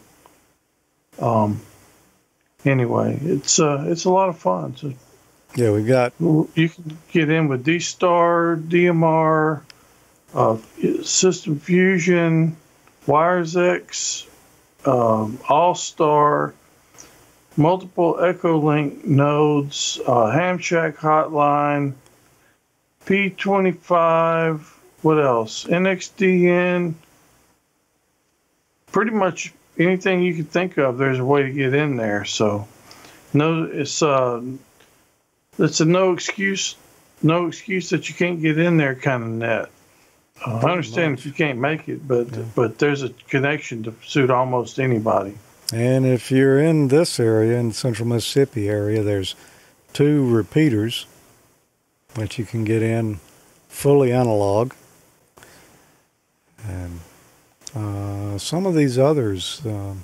Anyway, it's a lot of fun. So yeah, we got. You can get in with D-Star, DMR, System Fusion, WiresX, All-Star, multiple Echolink nodes, Hamshack Hotline, P25, what else? NXDN. Pretty much anything you can think of, there's a way to get in there. So, no, it's a no excuse that you can't get in there kind of net. I understand if you can't make it, but there's a connection to suit almost anybody. And if you're in this area, in the Central Mississippi area, there's 2 repeaters that you can get in fully analog. And some of these others, I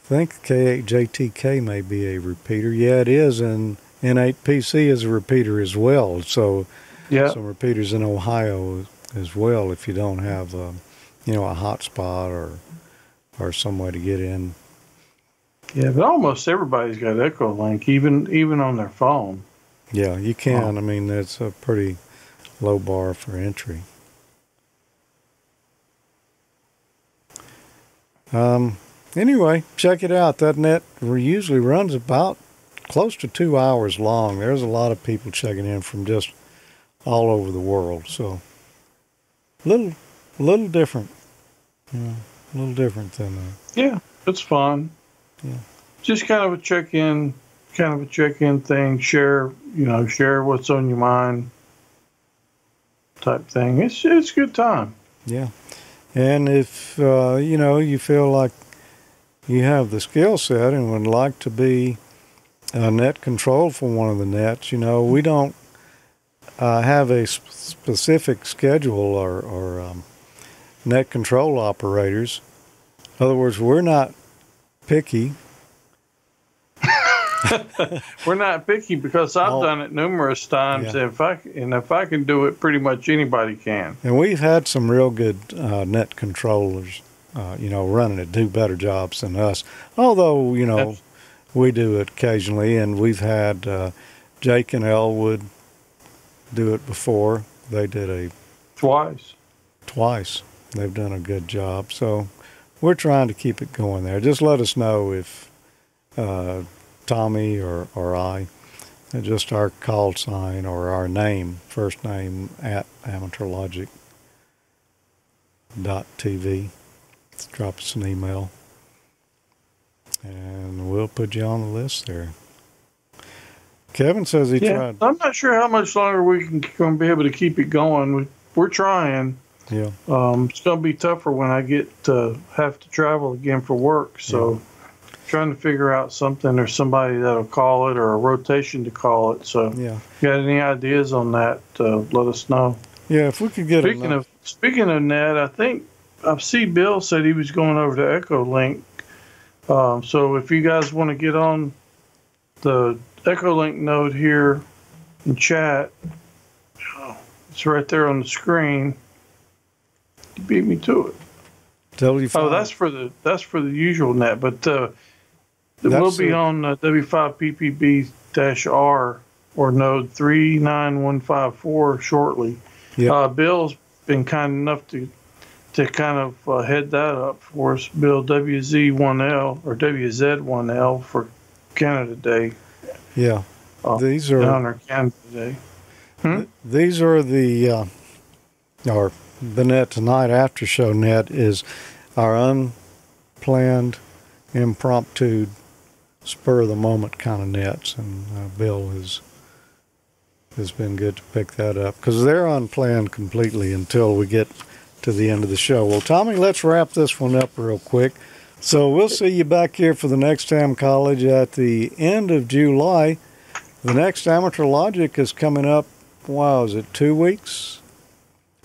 think K8JTK may be a repeater. Yeah, it is, and N8PC is a repeater as well. So some repeaters in Ohio as well if you don't have a hotspot or some way to get in. Yeah, but almost everybody's got Echolink, even on their phone. Yeah, you can. I mean, it's a pretty low bar for entry. Anyway, check it out. That net usually runs about close to 2 hours long. There's a lot of people checking in from just all over the world. So, a little different. A little different than yeah, it's fun. Yeah, just kind of a check-in thing. Share what's on your mind type thing. It's a good time. Yeah. And if, you feel like you have the skill set and would like to be a net control for one of the nets, we don't have a specific schedule or net control operators. In other words, we're not picky. We're not picky because I've done it numerous times. Yeah. If I can do it, pretty much anybody can. And we've had some real good net controllers, running it, do better jobs than us. Although, we do it occasionally, and we've had Jake and Elwood do it before. They did twice. They've done a good job. So we're trying to keep it going there. Just let us know if Tommy or I, just our call sign or our name, first name at AmateurLogic.TV. Drop us an email and we'll put you on the list there. Kevin says he tried. I'm not sure how much longer we're going to be able to keep it going. We're trying. Yeah. It's going to be tougher when I get to have to travel again for work. So trying to figure out something or somebody that'll call it or a rotation to call it. So if you got any ideas on that, let us know. Yeah, if we could get Speaking of Ned, I think I see Bill said he was going over to Echolink. So if you guys want to get on the Echolink node here and chat, it's right there on the screen. You beat me to it. W5. That's for the usual net, but it will be on W5PPB-R or node 39154 shortly. Yep. Bill's been kind enough to kind of head that up for us. Bill, WZ1L or WZ1L for Canada Day. Yeah, these are on Canada Day. These are the net tonight after show net is our unplanned, impromptu, spur of the moment kind of nets, and Bill has been good to pick that up because they're unplanned completely until we get to the end of the show. Well, Tommy, let's wrap this one up real quick. So we'll see you back here for the next Ham College at the end of July. The next Amateur Logic is coming up, wow, is it 2 weeks?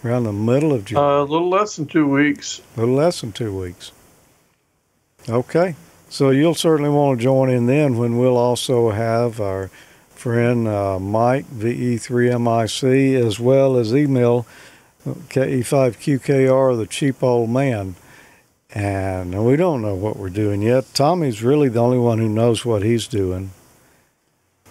Around the middle of July. A little less than 2 weeks. A little less than 2 weeks. Okay. So you'll certainly want to join in then when we'll also have our friend Mike, VE3MIC, as well as email KE5QKR, the cheap old man. And we don't know what we're doing yet. Tommy's really the only one who knows what he's doing.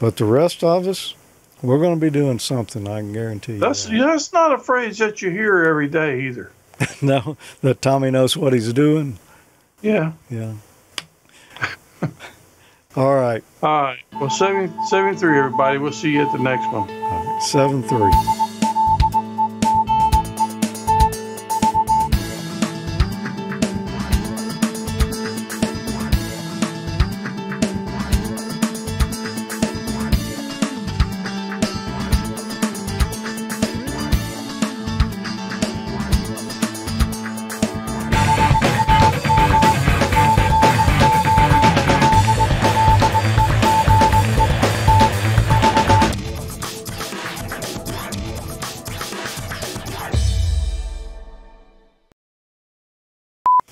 But the rest of us, we're going to be doing something, I can guarantee you. That's not a phrase that you hear every day either. No, that Tommy knows what he's doing? Yeah. Yeah. All right. All right. Well, 7-3, everybody. We'll see you at the next one. All right. 7-3.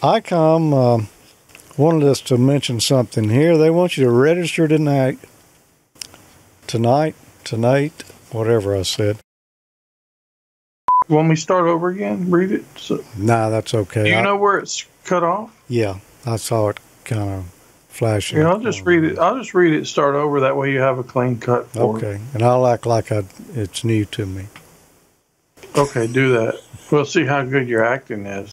ICOM wanted us to mention something here. They want you to register tonight, whatever I said. Want me to start over again? Read it? Nah, that's okay. Do you know where it's cut off? Yeah, I saw it kind of flashing. Yeah, I'll just read it. I'll just read it, start over. That way you have a clean cut for it. Okay, and I'll act like it's new to me. Okay, do that. We'll see how good your acting is.